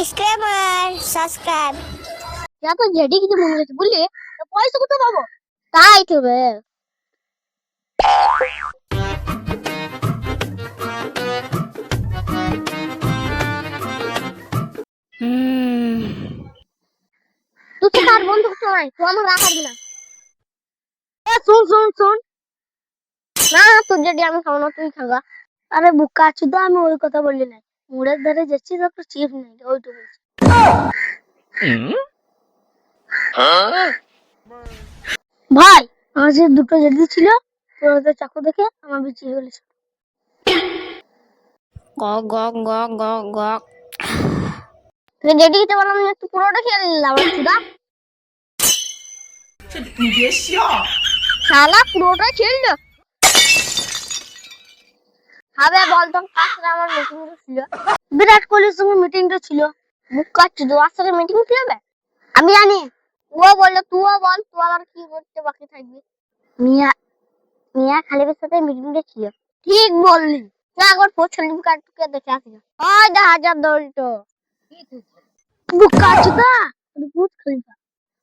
Disclaimer subscribe. যা তো JD কিছু মনে হচ্ছে বুঝলি, তো পয়সা কোথায় পাবো? তাই তো বে তুই তো তার বন্ধু নয়, তুই আমার রাখার না। শোন শোন শোন, না তোর জেডি আমি খাবো না, তুই খাবা। আরে বুকা আছি তো, আমি ওই কথা বললি না। মুড়ের ধারে যাচ্ছি তো চিপ নেই, ওইটা বলছি। ভাই আমার যে দুটো জেডি ছিল, তোর হাতে চাকু দেখে আমার বিচি হয়ে গেছে। গক গক গক গক গক। জেডি খেতে বললাম না, তুই পুরোটা খেয়ে নিলাম চুদা। শালা পুরোটা খেলল। হবে বলতো কাছে আমার মিটিং ছিল, বিরাট কোহলির সঙ্গে মিটিংটা ছিল। বুক কাটছি তো, আর সাথে মিটিং ছিল বে? আমি জানি। ও বললো তুইও বল, তুই আবার কি করতে বাকি থাকবি। মিয়া মিয়া খালিদের সাথে মিটিংটা ছিল। ঠিক বললি, তুই একবার পছন্দ কাটকে দেখে আসি। ওই দা হাজার দৌড়িটো বুক কাটছি তো, বুক খালিফা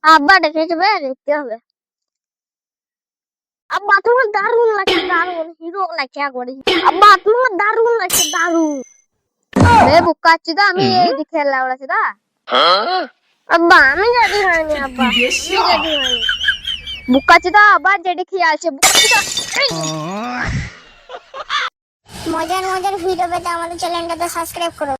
আব্বা ডেকেছে বে, দেখতে হবে। আব্বা তোমার দারুণ লাগছে, দারুণ হিরো লাগছে একবারে। আব্বা তোমার দারুণ লাগছে, দারুণ। বে বুক কাটছি তো, আমি এই দিকে খেলা ওড়াছি দা। আব্বা আমি রেডি হয়নি, আব্বা আমি রেডি হয়নি। বুক কাটছি তো, আবার যেটি খেয়ে আছে বুক কাটছি তো। মজার মজার ভিডিও পেতে আমাদের চ্যানেলটাতে সাবস্ক্রাইব করো।